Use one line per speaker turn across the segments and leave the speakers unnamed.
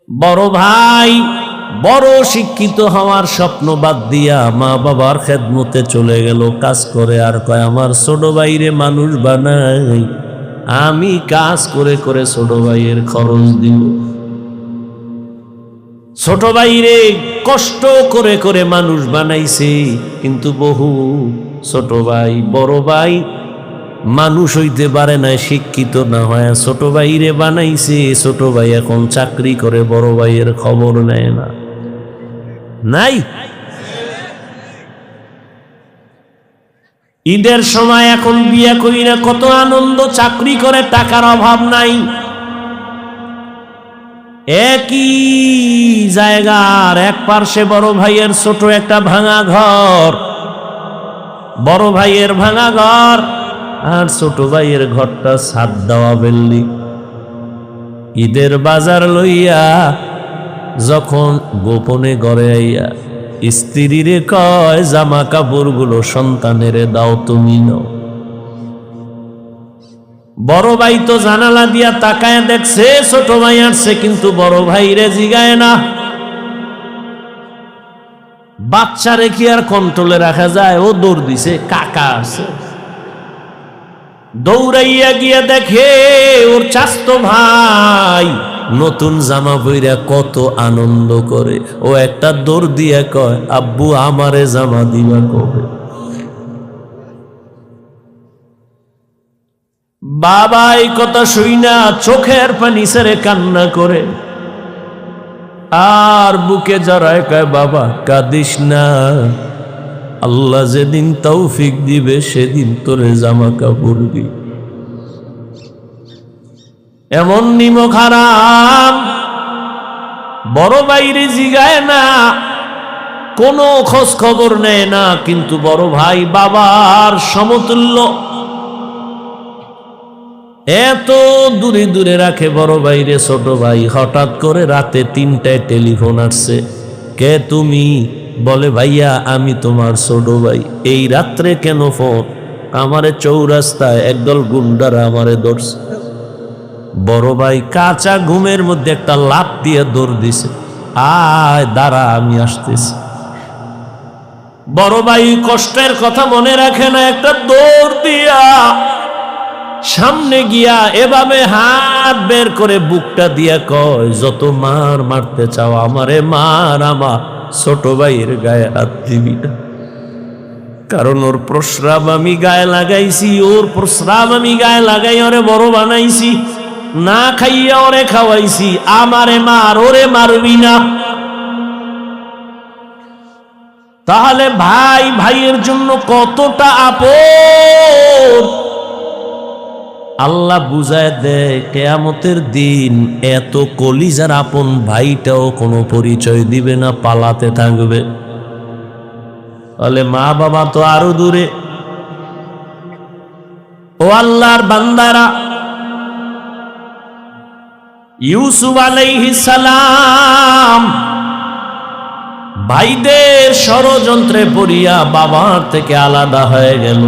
বড় ভাই বড় শিক্ষিত হওয়ার স্বপ্ন বাদ দিয়া মা বাবার খেদমতে চলে গেল, কাজ করে। আর কয় আমার ছোট ভাইরে মানুষ বানাই, আমি কাজ করে করে ছোট ভাইয়ের খরচ দিব। ছোট ভাইরে কষ্ট করে করে মানুষ বানাইছে, কিন্তু বহু ছোট ভাই বড় ভাই মানুষ হইতে পারে না, শিক্ষিত না হয় ছোট ভাইরে বানাইছে। ছোট ভাই এখন চাকরি করে, বড় ভাইয়ের খবর নেয় না। নাই ঈদের সময় এখন বিয়ে করি না, কত আনন্দ, চাকরি করে, টাকার অভাব নাই। একই জায়গার এক পার্শ্বে বড় ভাইয়ের ছোট একটা ভাঙা ঘর, বড় ভাইয়ের ভাঙা ঘর আর ছোট ভাইয়ের ঘরটা ছাদ দেওয়া বিল্ডিং। ঈদের বাজার লইয়া যখন গোপনে ঘরে আইয়া স্ত্রীরে কয় জামা কাপড় গুলো সন্তানেরে দাও, তুমি নাও। বড় ভাই তো জানালা দিয়া তাকায় দেখছে ছোট ভাই আসছে, কিন্তু বড় ভাইরে জিগায় না। বাচ্চারে কি আর কন্ট্রোলে রাখা যায়? ও দৌড় দিছে, কাকা আছে। দৌড়াইয়া গিয়া দেখে ওর চাচতো ভাই নতুন জামা পইরা কত আনন্দ করে। ও একটা দৌড় দিয়া কয় আব্বু আমারে জামা দিবা কবে? বাবা এই কথা শুইনা চোখের পানি ছেড়ে কান্না করে আর বুকে জড়ায় কয় বাবা কাঁদিস না, আল্লাহ যেদিন তৌফিক দিবে সেদিন তোরে জামা কাপড় দিবে। এমন নিমক হারাম বড় বাইরে জিগায় না, কোনো খোঁজ খবর নেয় না, কিন্তু বড় ভাই বাবার সমতুল্য, এত দূরে দূরে রাখে বড় ভাইরে। ছোট ভাই হঠাৎ করে রাতে 3টায় টেলিফোন আসছে, কে তুমি? বলে ভাইয়া আমি তোমার ছোট ভাই। এই রাত্রে কেন ফোন? আমারে চৌরাস্তায় একদল গুন্ডারা আমারে ধরছে। বড় ভাই কাঁচা ঘুমের মধ্যে একটা লাফ দিয়ে দৌড় দিছে, আয় দাঁড়া আমি আসতেছি। বড় ভাই কষ্টের কথা মনে রাখে না, একটা দৌড় দিয়া সামনে গিয়া এভাবে হাত বের করে বুকটা দিয়া কয় যত মার মারতে চাও আমারে মার, আমার ছোট ভাইয়ের গায়ে হাত দিবি না। কারণ ওর প্রস্রাব আমি গায়ে লাগাইছি, ওর প্রস্রাব আমি গায়ে লাগাই ওরে বড় বানাইছি, না খাইয়া ওরে খাওয়াইছি, আমারে মার, ওরে মারবি না। তাহলে ভাই ভাইয়ের জন্য কতটা আপন আল্লাহ বুঝায় দেয়। কিয়ামতের দিন এত কলিজার আপন ভাইটাও কোনো পরিচয় দিবে না, পালাতে থাকবে। তাহলে মা বাবা তো আরো দূরে। ও আল্লাহর বান্দারা, ইউসুফ আলাইহিস সালাম ভাইদের ষড়যন্ত্রে পড়িয়া বাবার থেকে আলাদা হয়ে গেল।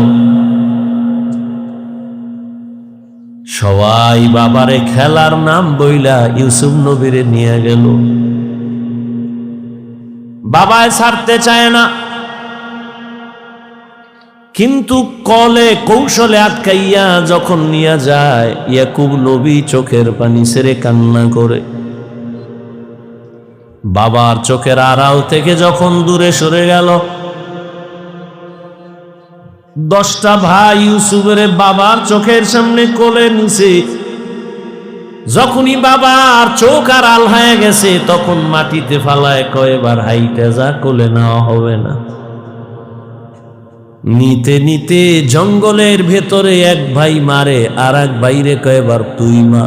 সবাই বাবারে খেলার নাম বইলা ইউসুফ নবীরে নিয়ে গেল। বাবায় ছাড়তে চায় না, কিন্তু কলে কৌশলে আটকাইয়া যখন নিয়ে যায় ইয়াকুব নবী চোখের পানি ছেড়ে কান্না করে। বাবার চোখের আড়াল থেকে যখন দূরে সরে গেল, 10টা ভাই ইউসুফের বাবার চোখের সামনে কোলে নিছে। যখনই বাবার চোখ আড়াল হয়ে গেছে তখন মাটিতে ফালায় কয় এবার হাইটা যা, কোলে নেওয়া হবে না। নিতে নিতে জঙ্গলের ভেতরে এক ভাই মারে, আর এক ভাইরে কয় এবার তুই মা।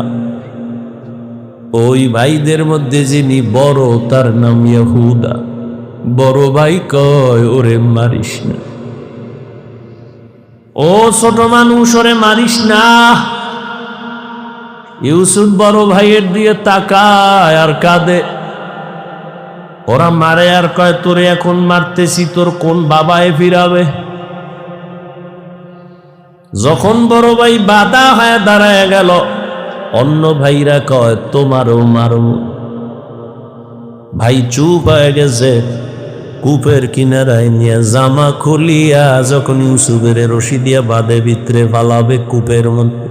ওই ভাইদের মধ্যে যিনি বড় তার নাম ইহুদা। বড় ভাই কয় ওরে মারিস না, ও ছোট মানুষ ওরে মারিস না। ইউসুফ বড় ভাইয়ের দিয়ে তাকায় আর কাঁদে। ওরা মারে আর কয় তোরে এখন মারতেছি, তোর কোন বাবায় ফিরাবে? যখন বড় ভাই বাধা হয়ে দাঁড়ায় গেল, অন্য ভাইরা কয় তোমারও মারব। ভাই চুপ হয়ে গেছে। কূপের কিনারায় নিয়ে জামা খুলিয়া যখন ইউসুফের রশি দিয়া বাঁধে ভিতরে ফালাবে কূপের মধ্যে,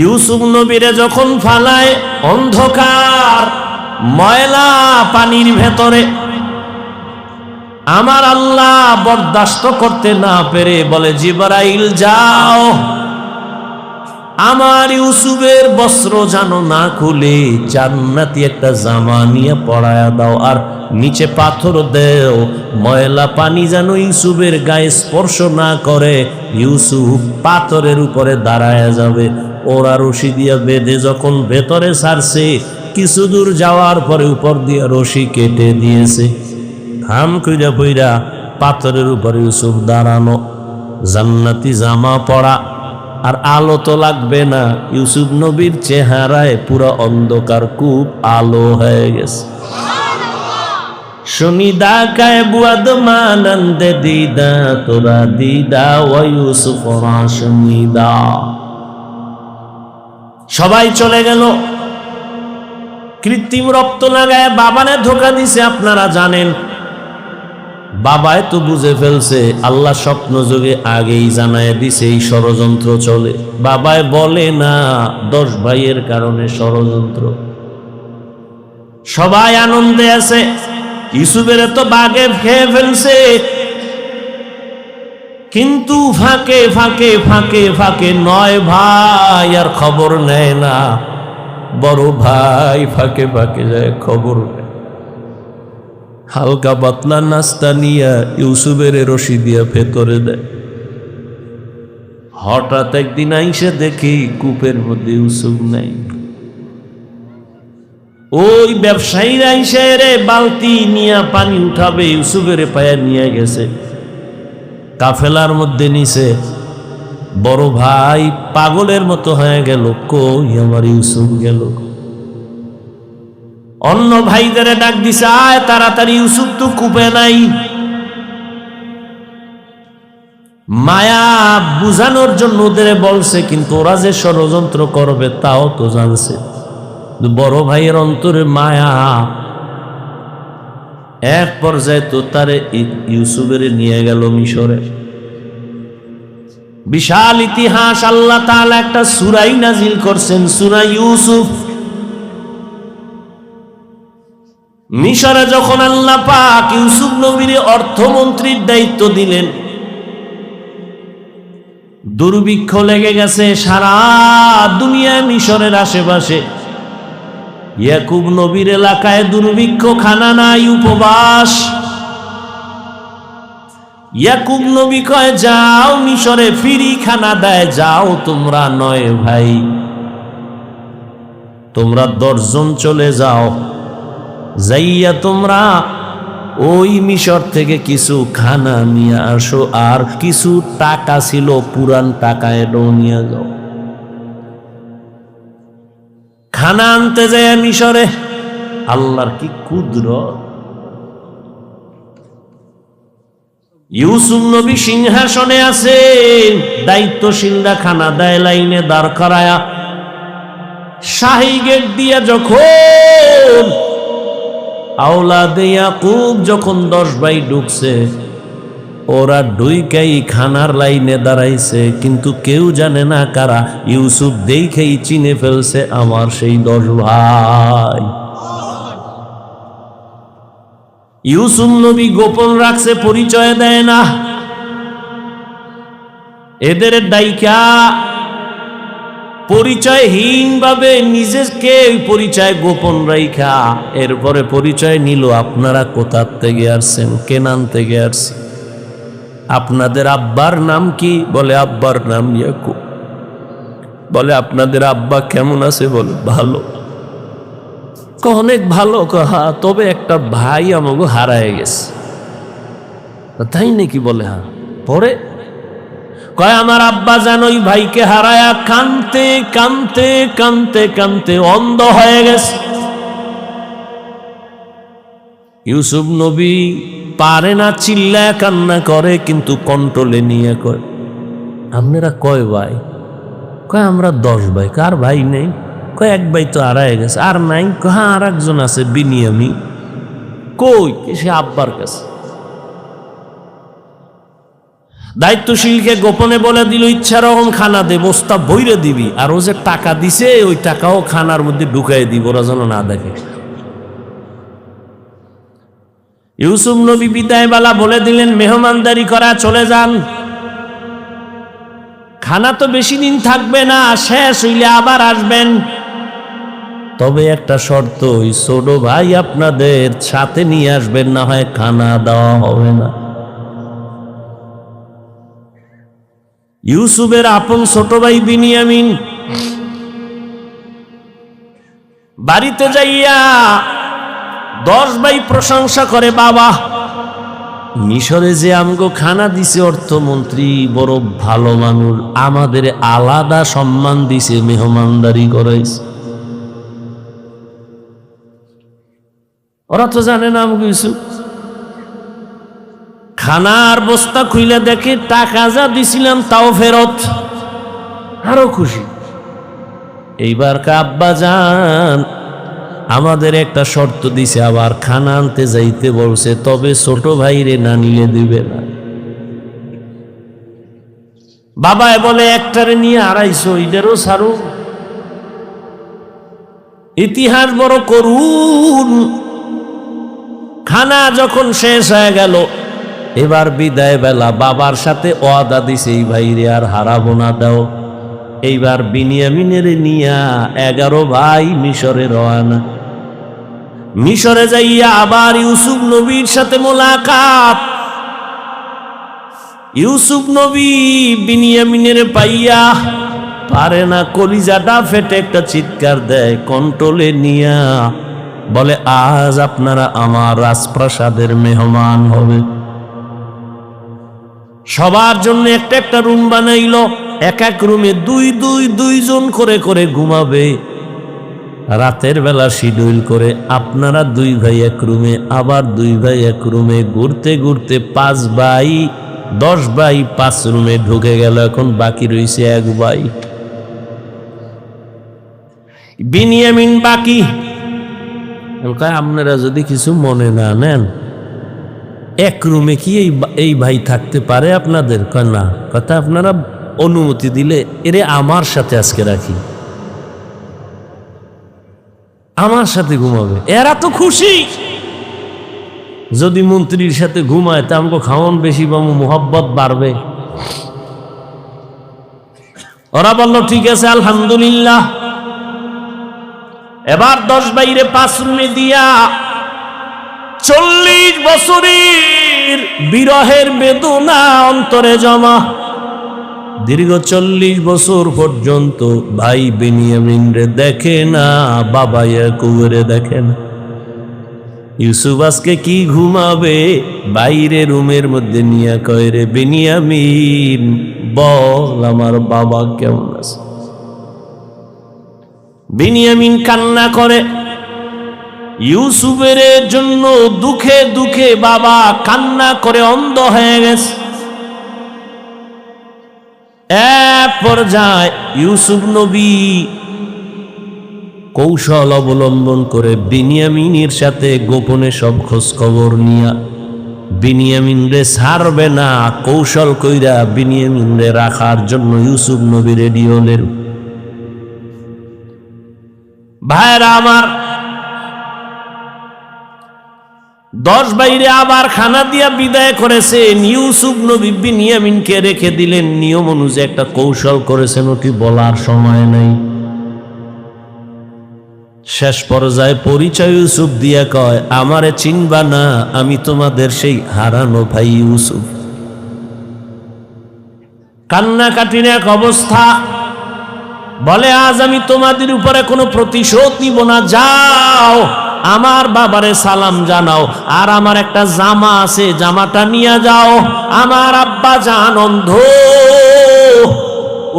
ইউসুফ নবীরে যখন ফালায় অন্ধকার ময়লা পানির ভেতরে, আমার আল্লাহ বরদাস্ত করতে না পেরে বলে, জিবরাইল যাও, আমার ইউসুফের বস্ত্র যেন না খুলে জান্নাতি একটা জামা নিয়ে পরায়া দাও, আর নিচে পাথর দেও, ময়লা পানি যেন ইউসুফের গায়ে স্পর্শ না করে, ইউসুফ পাথরের উপরে দাঁড়ায়া যাবে। ওরা রশি দিয়া বেঁধে যখন ভেতরে ছাড়ছে, কিছু দূর যাওয়ার পরে উপর দিয়া রশি কেটে দিয়েছে। হাম কইরা পইরা পাথরের উপরে ইউসুফ দাঁড়ানো, জান্নাতি জামা পরা, আর আলো তো লাগবে না। ইউসুফ নবীর চেহারায় পুরো অন্ধকার, কূপ আলো হয়ে গেছে। শুনিদা কায় বুয়াদ মানন্দ দিদা তোরা দিদা ও ইউসুফ শুনিদা। সবাই চলে গেল। কৃত্রিম রক্ত লাগায় বাবানে ধোকা দিছে, আপনারা জানেন। বাবায় তো বুঝে ফেলছে, আল্লাহ স্বপ্ন যোগে আগেই জানায় দিছে এই ষড়যন্ত্র চলে। বাবায় বলে না 10 ভাইয়ের কারণে ষড়যন্ত্র। সবাই আনন্দে আছে, ইউসুফের তো বাগে খেয়ে ফেলছে, কিন্তু ফাঁকে ফাঁকে ফাঁকে ফাঁকে 9 ভাই আর খবর নেয় না। বড় ভাই ফাঁকে ফাঁকে যায়, খবর নেয়। হালকা পাতলা নাস্তা নিয়ে ইউসুফের রশি দিয়া ভেতরে দেয়। হঠাৎ একদিন আইসে দেখি কূপের মধ্যে ইউসুফ নাই। ওই ব্যবসায়ীর আইসে রে বালতি নিয়ে পানি উঠাবে, ইউসুফের পায়া নিয়ে গেছে, কাফেলার মধ্যে নিছে। বড় ভাই পাগলের মতো হয়ে গেল, কই আমার ইউসুফ গেল। অন্য ভাইদের ডাক দিছে, আয় তাড়াতাড়ি, ইউসুফ তো কূপে নাই। মায়া বুঝানোর জন্য ওদের বলছে, কিন্তু ওরা যে ষড়যন্ত্র করবে তাও তো জানছে। বড় ভাইয়ের অন্তরে মায়া, এক পর্যায়ে তো তারে ইউসুফের নিয়ে গেল মিশরে। বিশাল ইতিহাস। আল্লাহ তাআলা একটা সূরাই নাজিল করছেন, সূরা ইউসুফ। মিশরে যখন আল্লাহ পাক ইউসুফ নবীর অর্থমন্ত্রীর দায়িত্ব দিলেন, দুর্ভিক্ষ লেগে গেছে সারা দুনিয়ায়, মিশরের আশেপাশে। ইয়াকুব নবীর এলাকায় দুর্ভিক্ষ, খানা নাই, উপবাস। ইয়াকুব নবী কয়, যাও মিশরে ফিরি খানা দেয়, যাও তোমরা 9 ভাই, তোমরা 10 জন চলে যাও, যাইয়া তোমরা ওই মিশর থেকে কিছু খানা নিয়ে আসো, আর কিছু টাকা ছিল পুরান টাকা, এটাও নিয়ে যাও। খানা আনতে যায় মিশরে। আল্লাহর কি কুদরত! ইউসুফ নবী সিংহাসনে আছে, দায়িত্বশীলরা খানা দেয় লাইনে দাঁড় করায়া। শাহী গেট দিয়া যখন আওলাদে ইয়াকুব যখন 10 ভাই ঢুকছে, ওরা ঢুইকাই খানার লাইনে দাঁড়াইছে, কিন্তু কেউ জানে না কারা। ইউসুফ দেখেই চিনে ফেলছে আমার সেই 10 ভাই। ইউসুফ নবী গোপন রাখছে, পরিচয় দেয় না। এদের ডাইকা পরিচয়হীন ভাবে নিজেকে পরিচয় গোপন রাইখা এরপরে পরিচয় নিল, আপনারা কোথা থেকে আসছেন, কেনান থেকে আসছেন, আপনাদের আব্বার নাম কি? বলে আব্বার নাম ইয়াকুব। বলে আপনাদের আব্বা কেমন আছে? বলে ভালো। অনেক ভালো। হা, তবে একটা ভাই আমাকে হারায় গেছে। তাই নাকি? বলে হ্যাঁ। পরে কয়, আমার আব্বা যেন ওই ভাইকে হারায়া কানতে কানতে কানতে কানতে অন্ধ হয়ে গেছে। ইউসুফ নবী পারে না, চিল্লায় কান্না করে, কিন্তু কন্ট্রোলে নিয়ে কয়, আপনারা কয় ভাই? কয় আমরা 10 ভাই। কার ভাই নেই? কয় এক ভাই তো হারায় গেছে। আর নাই? হ্যাঁ আর একজন আছে বিনিয়ামিন। কই? সে আব্বার কাছে। দায়িত্বশীলকে গোপনে বলে দিল ইচ্ছা রকম খানা দে, বস্তা বইরে দিবি, আর ও যে টাকা দিছে ওই টাকাও খানার মধ্যে ঢুকাই দিব, ওরা যেন না দেখে। ইউসুফ নবী বিদায়বেলা বলে দিলেন মেহমানদারি করা চলে যান, খানা তো বেশি দিন থাকবে না, শেষ হইলে আবার আসবেন। তবে একটা শর্ত, ওই ছোট ভাই আপনাদের সাথে নিয়ে আসবেন, না হয় খানা দেওয়া হবে না। ইউসুফের আপন ছোট ভাই বিনিয়ামিন বাড়িতে যাইয়া 10 ভাই প্রশংসা করে, বাবা মিশরে যে আমগো খানা দিছে অর্থমন্ত্রী বড় ভালো মানুষ, আমাদের আলাদা সম্মান দিছে, মেহমানদারি করাইছে। ওরা তো জানে না আমগো ইউসুফ। খানার বস্তা খুইলে দেখে টাকা যা দিছিলাম তাও ফেরত, আরো খুশি। এইবার আব্বা যান আমাদের একটা শর্ত দিছে, আবার খানা আনতে যাইতে বলছে, তবে ছোট ভাইরে না নিলে দিবে না। বাবায় বলে একটারে নিয়ে 250, এদেরও সারু। ইতিহাস বড় করুন। খানা যখন শেষ হয়ে গেল, এবার বিদায় বেলা বাবার সাথে ওয়াদা দিছে এই ভাইরে আর হারাবো না দাও। এইবার বিনিয়ামিনের নিয়া 11 ভাই মিশরে রওনা। মিশরে যাইয়া আবার ইউসুফ নবীর সাথে মোলাকাত। ইউসুফ নবী বিনিয়ামিনের পাইয়া পারে না, কলিজাটা ফেটে একটা চিৎকার দেয়, কন্ট্রোলে নিয়া বলে আজ আপনারা আমার রাজপ্রাসাদের মেহমান হবে। সবার জন্য একটা একটা রুম বানাইলো, এক এক রুমে দুইজন করে করে ঘুমাবে। রাতের বেলা শিডিউল করে আপনারা 2 ভাই এক রুমে, আবার 2 ভাই এক রুমে, ঘুরতে ঘুরতে 5 ভাই 10 ভাই 5 রুমে ঢুকে গেল। এখন বাকি রয়েছে 1 ভাই বিনিয়ামিন বাকি। আপনারা যদি কিছু মনে না নেন, এক রুমে কি এই ভাই থাকতে পারে আপনাদের? না, কথা আপনারা অনুমতি দিলে এরে আমার সাথে আজকে রাখি, আমার সাথে ঘুমাবে। এরা তো খুশি, যদি মন্ত্রীর সাথে ঘুমায় তা আমাকে খাওয়ান বেশি পাবো, মোহাব্বত বাড়বে। ওরা বলল ঠিক আছে আলহামদুলিল্লাহ। এবার 10 ভাইরে 5 রুমে দিয়া 40 বছরের বিরহের বেদনা অন্তরে জমা। দীর্ঘ 40 বছর পর্যন্ত ভাই বিনিয়ামিন রে দেখে না, বাবা ইয়াকুবরে দেখে না। ইউসুফ আজকে কি ঘুমাবে? বাইরে রুমের মধ্যে নিয়ে কয়, রে বিনিয়ামিন বল আমার বাবা কেমন আছে? বিনিয়ামিন কান্না করে। ইউসুফের জন্য দুঃখে দুঃখে বাবা কান্না করে অন্ধ হয়ে গেছে। এক পর্যায়ে ইউসুফ নবী কৌশল অবলম্বন করে বিনিয়ামিনের সাথে গোপনে সব খোঁজ খবর নিয়া বিনিয়ামিন রে ছাড়বে না, কৌশল কইরা বিনিয়ামিন রে রাখার জন্য ইউসুফ নবী রেডি হলেন। ভাইরা আমার, 10 ভাইরে আবার খানা দিয়া বিদায় করেছেন। ইউসুফ নবী বিনিয়ামিনকে রেখে দিলেন। নিয়ম অনুযায়ী একটা কৌশল করেছেন, ওটি বলার সময় নেই। শেষ পর্যায়ে পরিচয় ইউসুফ দিয়া কয়, আমারে চিনবা না, আমি তোমাদের সেই হারানো ভাই ইউসুফ। কান্নাকাটির এক অবস্থা। বলে আজ আমি তোমাদের উপরে কোনো প্রতিশোধ নিব না, যাও আমার বাবারে সালাম জানাও, আর আমার একটা জামা আছে জামাটা নিয়ে যাও। আমার আব্বা জান অন্ধ,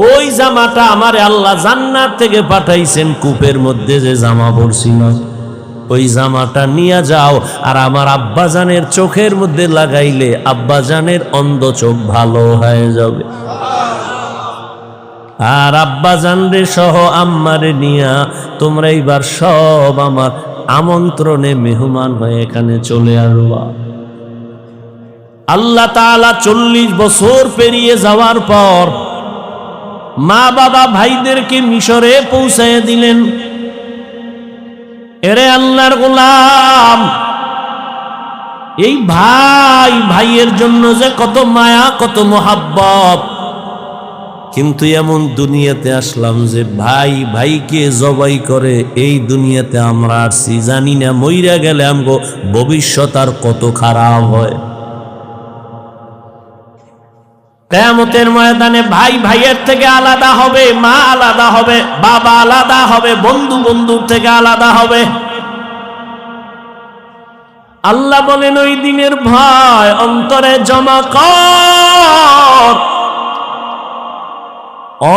ওই জামাটা আমারে আল্লাহ জান্নাত থেকে পাঠাইছেন, কূপের মধ্যে যে জামা পরছি না, ওই জামাটা নিয়ে যাও। আর আমার আব্বাজানের চোখের মধ্যে লাগাইলে আব্বাজানের অন্ধ চোখ ভালো হয়ে যাবে। আর আব্বা জানরে সহ আম্মারে নিয়া তোমরা এইবার সব আমার আমন্ত্রণে মেহমান হয়ে এখানে চলে আসবা। আল্লাহ তাআলা 40 বছর পেরিয়ে যাওয়ার পর মা বাবা ভাইদেরকে মিশরে পৌঁছায় দিলেন। এরে আল্লাহর গোলাম, এই ভাই ভাইয়ের জন্য যে কত মায়া কত মোহাব্বত, কিন্তু এমন দুনিয়াতে আসলাম যে ভাই ভাইকে জবাই করে এই দুনিয়াতে আমরা আসছি, জানি না মইরা গেলে আমগো ভবিষ্যৎ আর কত খারাপ হয়। কিয়ামতের ময়দানে ভাই ভাইয়ের থেকে আলাদা হবে, মা আলাদা হবে, বাবা আলাদা হবে, বন্ধু বন্ধুর থেকে আলাদা হবে। আল্লাহ বলেন ওই দিনের ভয় অন্তরে জমা কর,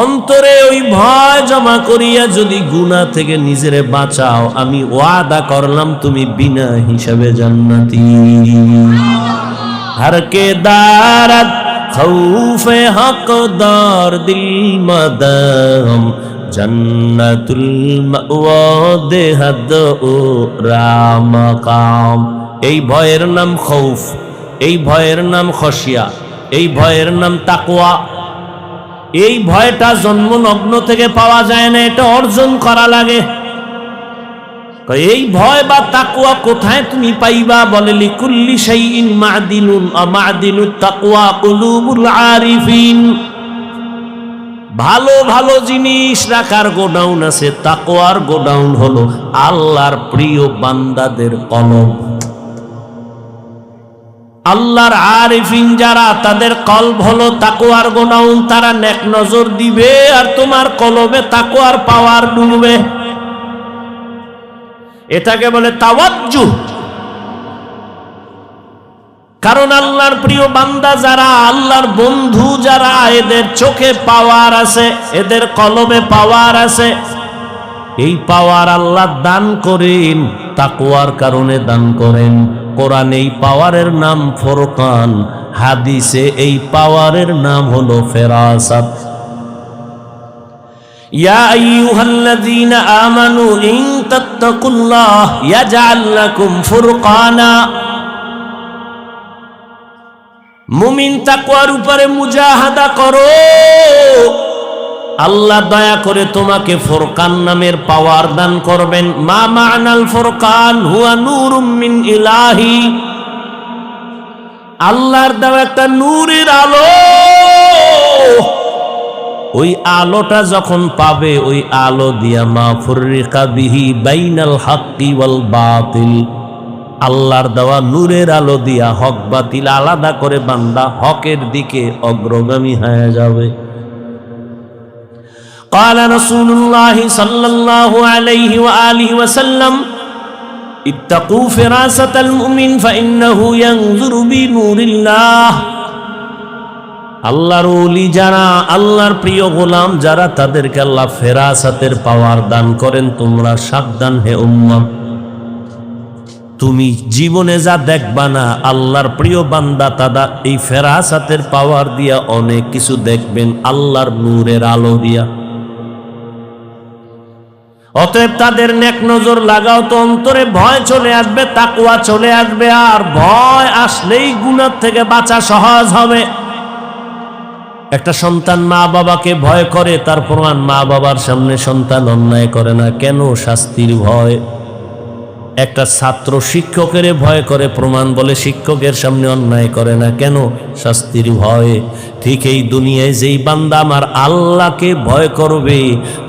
অন্তরে ওই ভয় জমা করিয়া যদি গুনাহ থেকে নিজেরে বাঁচাও, আমি ওয়াদা করলাম তুমি বিনা হিসাবে জান্নাতি। हर के दारत खौफे हकदार दिल मदम जन्नतुल मअवा देहद ও রামাকাম। এই ভয়ের নাম খৌফ, এই ভয়ের নাম খশিয়া, এই ভয়ের নাম তাকওয়া। এই ভয়টা জন্মলগ্ন থেকে পাওয়া যায় না, এটা অর্জন করা লাগে। এই ভয় বা তাকওয়া কোথায় তুমি পাইবা? বলে লিকুল্লি শাইইন মা'দিনুন আ মা'দিনুত তাকওয়া কুলুবুল আরিফিন। ভালো ভালো জিনিস রাখার গোডাউন আছে, তাকওয়ার গোডাউন হলো আল্লাহর প্রিয় বান্দাদের কলব। আল্লাহর আরিফিন যারা, তাদের কলব হলো তাকওয়ার গোডাউন। তারা নেক নজর দিবে আর তোমার কলবে তাকওয়ার পাওয়ার ডুববে। এটাকে বলে তাওয়াজ্জুহ। কারণ আল্লাহর প্রিয় বান্দা যারা, আল্লাহর বন্ধু যারা, এদের চোখে পাওয়ার আছে, এদের কলবে পাওয়ার আছে। এই পাওয়ার আল্লাহ দান করেন, তাকওয়ার কারণে দান করেন। কোরআনে এই পাওয়ারের নাম ফুরকান, হাদিসে এই পাওয়ারের নাম হলো ফেরাসাত। ইয়া আইয়ুহাল্লাযীনা আমানু ইন তাত্তাকুল্লাহ ইয়াজআল লাকুম ফুরকানা। মুমিন তাকওয়ার উপরে মুজাহাদা করো, আল্লাহ দয়া করে তোমাকে ফুরকান নামের পাওয়ার দান করবেন। মা মা'নাল ফুরকান হুয়া নূরুম মিন ইলাহি। আল্লাহর দেওয়া একটা নূরের আলো। ওই আলোটা যখন পাবে, ওই আলো দিয়া মা ফুররিকা বিহি বাইনাল হাক্কি ওয়াল বাতিল। আল্লাহর দেওয়া নূরের আলো দিয়া হক বাতিল আলাদা করে বান্দা হকের দিকে অগ্রগামী হয়ে যাবে। قال رسول الله صلى الله عليه وآله وسلم اتقوا فراسة المؤمن فإنه ينظر بنور الله। আল্লাহর ওলি যারা, আল্লাহর প্রিয় গোলাম যারা, তাদেরকে আল্লাহ ফেরাসাতের পাওয়ার দান করেন। তোমরা সাবধান হে উম্মত, তুমি জীবনে যা দেখবা না, আল্লাহর প্রিয় বান্দা তারা এই ফেরাসাতের পাওয়ার দিয়া অনেক কিছু দেখবেন, আল্লাহর নূরের আলো দিয়া। অতএব তাদের নেক নজর লাগাও তো অন্তরে ভয় চলে আসবে, তাকওয়া চলে আসবে। আর ভয় আসলেই গুনাহ থেকে বাঁচা সহজ হবে। একটা সন্তান মা বাবাকে ভয় করে, তার প্রমাণ মা বাবার সামনে সন্তান অন্যায় করে না। কেন? শাস্তির ভয়। একটা ছাত্র শিক্ষকের ভয় করে, প্রমাণ বলে শিক্ষকের সামনে অন্যায় করে না। কেন? শাস্তির ভয়। ঠিক এই দুনিয়ায় যেই বান্দা আমার আল্লাহকে ভয় করবে,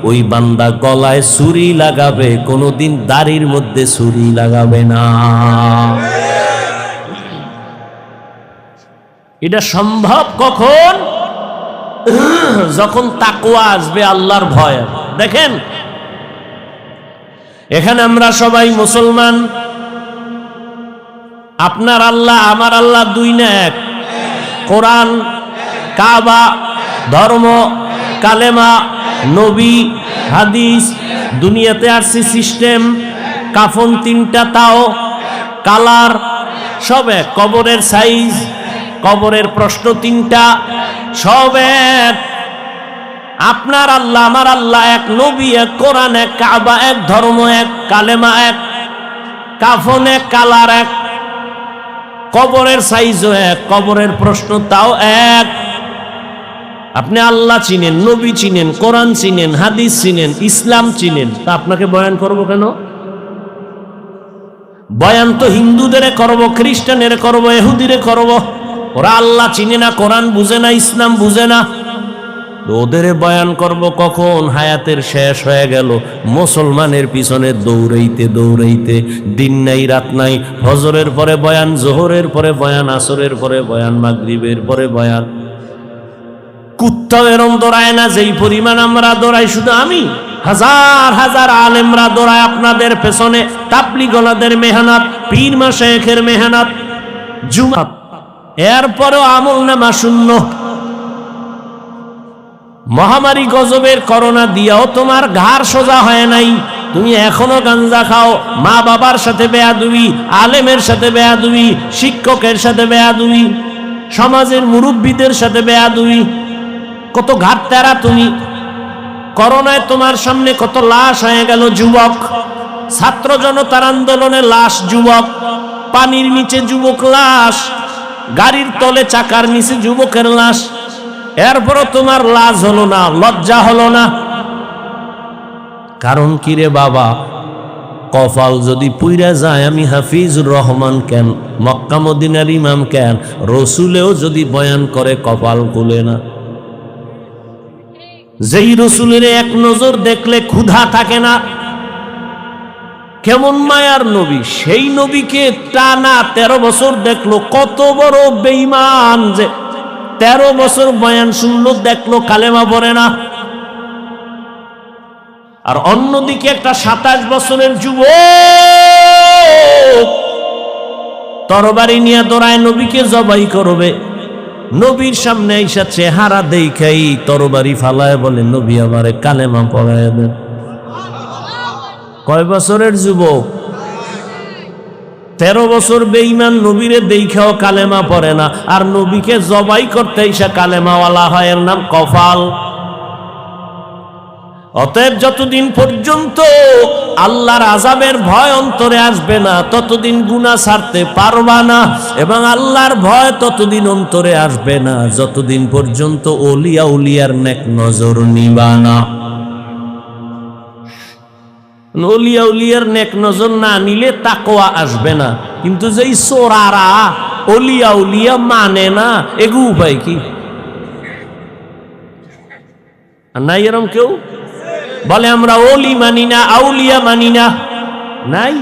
ওই বান্দা গলায় ছুরি লাগাবে, কোনোদিন দাড়ির মধ্যে ছুরি লাগাবে না। এটা সম্ভব কখন? যখন তাকওয়া আসবে, আল্লাহর ভয়। দেখেন, এখানে আমরা সবাই মুসলমান। আপনার আল্লাহ আমার আল্লাহ দুই না এক। কোরআন, কাবা, ধর্ম, কালেমা, নবী, হাদিস, দুনিয়াতে আসছে সিস্টেম, কাফন তিনটা, তাও কালার সব এক, কবরের সাইজ, কবরের প্রশ্ন তিনটা, সব এক। আপনার আল্লাহ আমার আল্লাহ এক, নবী এক, কোরআন এক, কাবা এক, ধর্ম এক, কালেমা এক, কাফন এক, কালার এক, কবরের সাইজও এক, কবরের প্রশ্ন তাও এক। আপনি আল্লাহ চিনেন, নবী চিনেন, কোরআন চিনেন, হাদিস চিনেন, ইসলাম চিনেন, তা আপনাকে বয়ান করব কেন? বয়ান তো হিন্দুদের করব, খ্রিস্টানের করব, ইহুদিরে করব। ওরা আল্লাহ চিনে না, কোরআন বুঝে না, ইসলাম বুঝে না, ওদের বয়ান করব কখন? হায়াতের শেষ হয়ে গেল, মুসলমানের পিছনে দৌড়াইতে দৌড়াইতে, দিন নাই রাত নাই, ফজরের পরে বয়ান, জোহরের পরে বয়ান, আসরের পরে বয়ান, মাগরিবের পরে বয়ান। কুত্তাও এরম দৌড়ায় না যেই পরিমাণ আমরা দৌড়াই। শুধু আমি, হাজার হাজার আলেমরা দৌড়ায় আপনাদের পেছনে, তাবলীগলাদের মেহনত, পীর মাশায়েখের মেহনত, জুমাত, এরপরেও আমল নামা শূন্য। মহামারী গজবের করোনা দিয়াও তোমার ঘাড় সোজা হয় নাই, তুমি এখনো গাঞ্জা খাও, মা বাবার সাথে বেয়াদবি, আলেমের সাথে বেয়াদবি, শিক্ষকের সাথে বেয়াদবি, সমাজের মুরব্বীদের সাথে বেয়াদবি, কত ঘাট তেরা তুমি। করোনায় তোমার সামনে কত লাশ হয়ে গেল যুবক, ছাত্র জনতার আন্দোলনে লাশ যুবক, পানির নিচে যুবক লাশ, গাড়ির তলে চাকার নিচে যুবকের লাশ, এরপরও তোমার লাজ হলো না, লজ্জা হলো না। কারণ কি রে বাবা? কপাল যদি পুইরা যায়, আমি হাফিজুর রহমান কেন, মক্কা মদিনার ইমাম কেন, রসুলেও যদি বয়ান করে কপাল খুলে না। যেই রসুলের এক নজর দেখলে ক্ষুধা থাকে না, কেমন মায়ার নবী, সেই নবীকে টানা 13 বছর দেখলো, কত বড় বেঈমান যে 13 বছর বয়ান শুনলো, দেখলো কালেমা পড়ে না। আর অন্যদিকে একটা 27 বছরের যুবক তরবারি নিয়ে দৌড়ায় নবীকে জবাই করবে, নবীর সামনে আইসা চেহারা দেখাই তরবারি ফালায় বলে, নবী আমারে কালেমা পড়ায় দেন। কয় বছরের যুবক? 13 বছর বেঈমান, নবীরে দেখাও কালেমা পড়ে না, আর নবীকে জবাই করতে আইসা কালেমাওয়ালা হয়, এর নাম কপাল। অতএব যতদিন পর্যন্ত আল্লাহর আযাবের ভয় অন্তরে আসবে না, ততদিন গুনাহ ছাড়তে পারবা না, এবং আল্লাহর ভয় ততদিন অন্তরে আসবে না যতদিন পর্যন্ত ওলিয়া উলিয়ার নেক নজর নিবা না। ওলিয়া উলিয়ার নেক নজর না নিলে তাকওয়া আসবে না। কিন্তু যেই চোরারা ওলিয়া উলিয়া মানে না, এগু উপায় কি? নাই এরম কেউ বলে আমরা ওলি মানি না, আউলিয়া মানি না? নাই।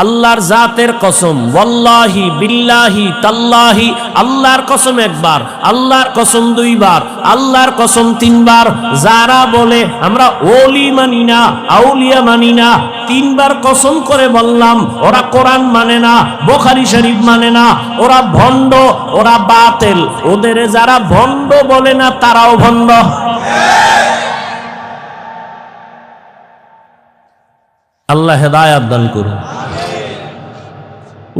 আল্লাহর জাতের কসম, ওয়াল্লাহি বিল্লাহি তাল্লাহি, আল্লাহর কসম একবার, আল্লাহর কসম 2 বার, আল্লাহর কসম 3 বার। যারা বলে আমরা ওলি মানি না, আউলিয়া মানি না, 3 বার কসম করে বললাম, ওরা কোরআন মানে না, বুখারী শরীফ মানে না, ওরা ভণ্ড, ওরা বাতিল। ওদের যারা ভণ্ড বলে না, তারাও ভণ্ড। আল্লাহ হেদায়েত দান করুন।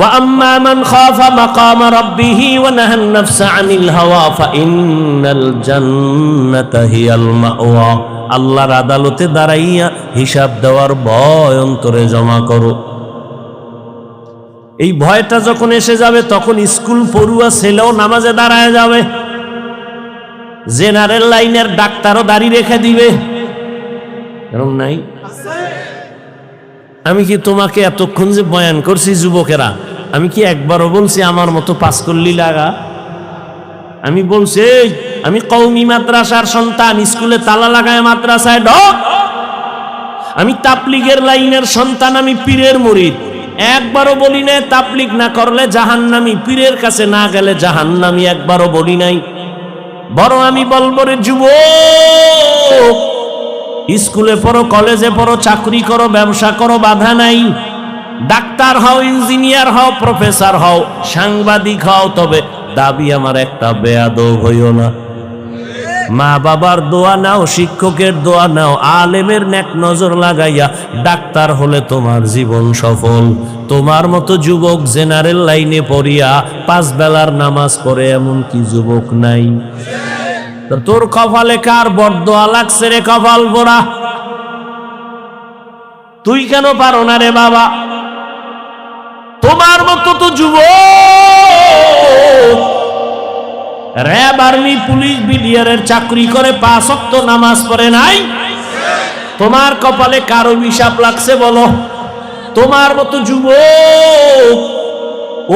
وَأَمَّا مَنْ خَافَ مَقَامَ رَبِّهِ وَنَهَى النَّفْسَ عَنِ الْهَوَى فَإِنَّ الْجَنَّةَ هِيَ الْمَأْوَى। আল্লাহর আদালতে দাঁড়াইয়া হিসাব দেওয়ার ভয় অন্তরে জমা করো। এই ভয়টা যখন এসে যাবে, তখন স্কুল পড়ুয়া ছেলেও নামাজে দাঁড়ায় যাবে, জেনারেল লাইনের ডাক্তারও দাড়ি রেখে দিবে। এরকম নাই? আমি কি তোমাকে এতক্ষণ যে বয়ান করছি যুবকেরা, আমি কি একবারও বলছি আমার মতো পাস করলি লাগা? আমি বলছি আমি কওমি মাদ্রাসার সন্তান, স্কুলে তালা লাগায় মাদ্রাসায় ঢোক। আমি তাবলীগের লাইনের সন্তান, আমি পীরের মুরিদ। একবারও বলি নাই তাবলীগ না করলে জাহান্নামী, পীরের কাছে না গেলে জাহান্নামী, একবারও বলি নাই। বড় আমি বলবো রে যুবক, স্কুলে পড়ো, কলেজে পড়ো, চাকরি করো, ব্যবসা করো, বাধা নাই। ডাক্তার হও, ইঞ্জিনিয়ার হও, প্রফেসর হও, সাংবাদিক হও, তবে দাবি আমার একটা, বেয়াদব হইও না। মা বাবার দোয়া নাও, শিক্ষকের দোয়া নাও, আলেমের নেক নজর লাগাইয়া ডাক্তার হলে তোমার জীবন সফল। তোমার মতো যুবক জেনারেল লাইনে পড়িয়া 5 বেলার নামাজ পড়ে এমন কি যুবক নাই? তোর কপালে কার বরদোয়া লাগছে রে কপাল পোড়া? তুই কেন পারো না রে বাবা? তোমার মতো তো যুবক র‍্যাব, আর্মি, পুলিশ, বিডিআরের চাকরি করে 5 ওয়াক্ত নামাজ পড়ে নাই। তোমার কপালে কার অভিশাপ লাগছে বলো? তোমার মতো যুবক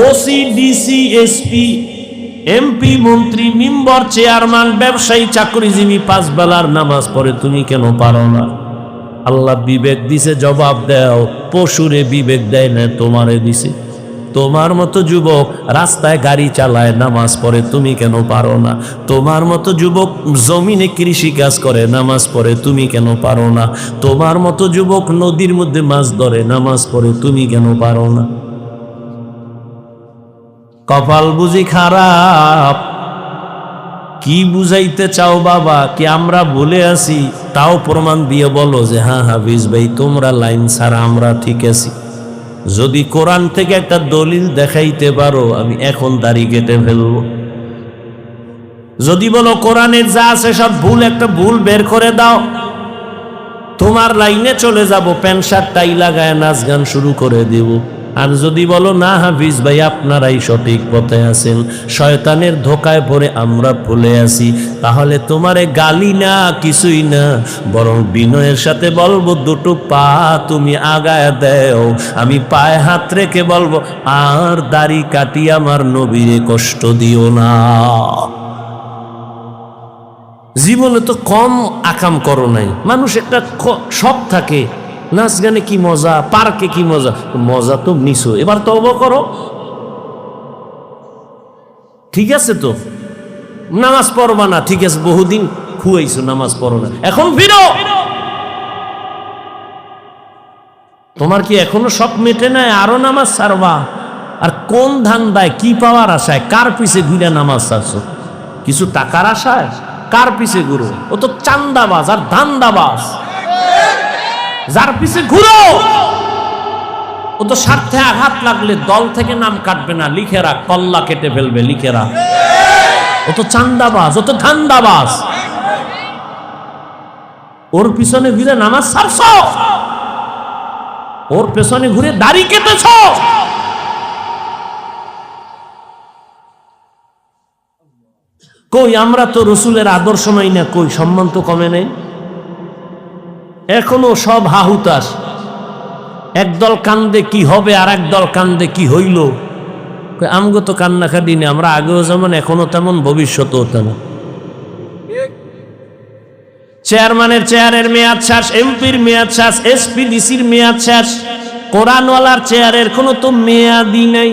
ওসি, ডিসি, এসপি, এমপি, মন্ত্রী, মেম্বার, চেয়ারম্যান, ব্যবসায়ী, চাকরিজীবী 5 বেলার নামাজ পড়ে, তুমি কেন পারো না? আল্লাহ বিবেক দিছে, জবাব দাও। পশুরে বিবেক দেয় না, তোমারে দিছে। তোমার মতো যুবক রাস্তায় গাড়ি চালায়, নামাজ পড়ে, তুমি কেন পারো না? তোমার মতো যুবক জমিনে কৃষি কাজ করে, নামাজ পড়ে, তুমি কেন পারো না? তোমার মতো যুবক নদীর মধ্যে মাছ ধরে, নামাজ পড়ে, তুমি কেন পারো না? কপাল বুঝি খারাপ? কি বুঝাইতে চাও বাবা? কি আমরা ভুলে আছি? তাও প্রমাণ দিয়ে বলো যে হ্যাঁ হাফিজ ভাই, তোমরা লাইন ছাড়া আমরা ঠিক আছি। যদি কোরআন থেকে একটা দলিল দেখাইতে পারো, আমি এখন দাড়ি কেটে ফেলবো। যদি বলো কোরআনের যা আছে সব ভুল, একটা ভুল বের করে দাও, তোমার লাইনে চলে যাব, প্যান্ট শার্ট টাই লাগায় নাচ গান শুরু করে দেব। আর যদি বলো না হাফিজ ভাই, আপনারাই সঠিক পথে আছেন, শয়তানের ধোকায় পড়ে আমরা ভুলে আছি, তাহলে তোমারে গালি না, কিছুই না, বরং বিনয়ের সাথে বলবো, দুটো পা তুমি আগায় দেও, আমি পায়ে হাত রেখে বলবো, আর দাড়ি কাটি আমার নবীরে কষ্ট দিও না। জীবনে তো কম আকাম করো নাই। মানুষ একটা শখ থাকে, নাচ গানে কি মজা, পার্কে কি মজা, মজা তো নিছো, এবার তওবা করো। ঠিক আছে তো, নামাজ পড়বা না, ঠিক আছে, বহুদিন খুয়াইছো, নামাজ পড়ো না, এখন ফিরো। তোমার কি এখনো শখ মেটে নাই? আরো নামাজ ছাড়বা? আর কোন ধান্দায়, কি পাওয়ার আশায়, কার পিছে ঘুরে নামাজ ছাড়ছো? কিছু টাকার আশায়? কার পিছে ঘুরো? ও তো চান্দাবাজ আর ধান্দাবাজ। যার পিছে ঘুরো ও তো স্বার্থে আঘাত লাগলে দল থেকে নাম কাটবে না, লিখে রাখ, কল্লা কেটে ফেলবে, লিখে রাখ। ও তো চান্দাবাজ, ও তো ধান্দাবাজ। ওর পিছনে ঘুরে নামাজ ছাড়ছ, ওর পেছনে ঘুরে দাড়ি কেটেছ। কই আমরা তো রসুলের আদর্শ মাই না, কই সম্মান তো কমে নেই। এখনো সব হাহুতাস, একদল কান্দে কি হবে আর একদল কান্দে কি হইল। আমগো তো কান্নাকাটি নেই, আমরা আগেও যেমন এখনো তেমন, ভবিষ্যতেও তেমন। চেয়ারম্যানের চেয়ারের মেয়াদ শেষ, এমপির মেয়াদ শেষ, এসপি ডিসির মেয়াদ শেষ, কোরআনওয়ালার চেয়ারের কোনো তো মেয়াদই নাই।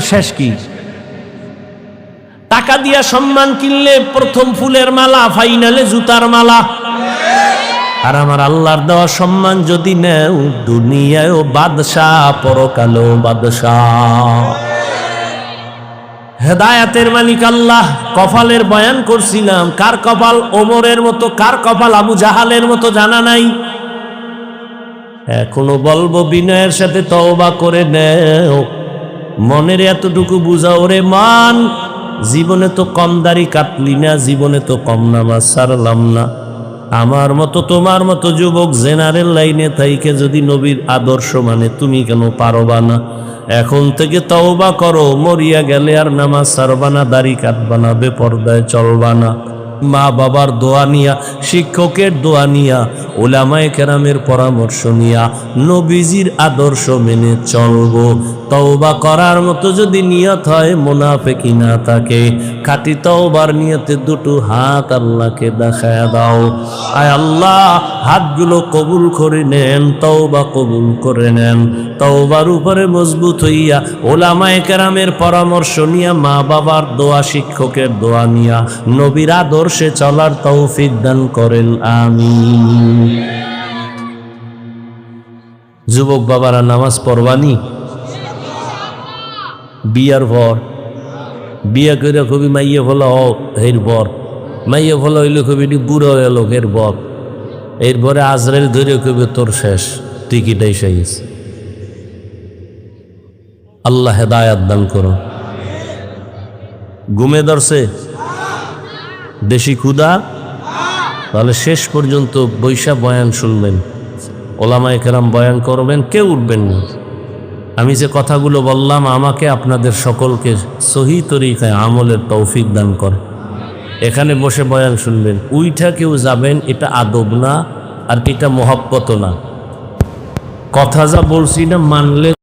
শেষ কি? টাকা দিয়া সম্মান কিনলে প্রথম ফুলের মালা, ফাইনালে জুতার মালা। আর আমার আল্লাহর দেওয়া সম্মান যদি নেও, দুনিয়ায়ও বাদশাহ, পরকালেও বাদশাহ। হেদায়াতের মালিক আল্লাহ। কপালের বয়ান করছিলাম, কার কপাল ওমরের মতো, কার কপাল আবু জাহালের মতো জানা নাই। এখনো বলবো বিনয়ের সাথে তওবা করে নেও, মনের এতটুকু বুঝাও রে মান, জীবনে তো কম দাড়ি কাটলি না, জীবনে তো কম নামাজ ছাড়লাম না। আমার মতো তোমার মতো যুবক জেনারেল লাইনে থাইকে যদি নবীর আদর্শ মানে, তুমি কেন পারবা না? এখন থেকে তওবা করো, মরিয়া গেলে আর নামাজ ছাড়বা না, দাড়ি কাটবা না, বেপরদায় চলবা না। মা বাবার দোয়া নিয়া, শিক্ষকের দোয়া নিয়া, উলামায়ে কেরামের পরামর্শ নিয়া নবীজির আদর্শ মেনে চলবো। তওবা করার মতো যদি নিয়ত হয়, মুনাফিকি না থাকে, খাঁটি তওবার নিয়তে দুটো হাত আল্লাহকে দেখায়া দাও। আয় আল্লাহ, হাতগুলো কবুল করে নেন, তওবা কবুল করে নেন। তওবার উপরে মজবুত হইয়া, উলামায়ে কেরামের পরামর্শ নিয়া, মা বাবার দোয়া, শিক্ষকের দোয়া নিয়া নবীর আদর্শে চলার তৌফিক দান করেন, আমিন। যুবক বাবারা, নামাজ পড়বানি? বিয়ার ভর, বিয়া করে কবি মাইয়ে ফলা এর বর, মাইয়ে ফলা হইলে কবি বুড়ো এলো এর বর, এরপরে আজরাইল ধরে কবি তোর শেষ, টিকিট এসে গেছে। আল্লাহ হেদায়াত দান করো। ঘুমে ধরছে, দেশি ক্ষুধা? তাহলে শেষ পর্যন্ত বৈশা বয়ান শুনবেন, ওলামায়ে কেরাম বয়ান করবেন, কেউ উঠবেন না। আমি যে কথাগুলো বললাম আমাকে আপনাদের সকলকে সহি তরিকায় আমলের তৌফিক দান করে। এখানে বসে বয়ান শুনবেন, উইঠা কেউ যাবেন, এটা আদব না, আর এটা মহব্বত না। কথা যা বলছি না মানলে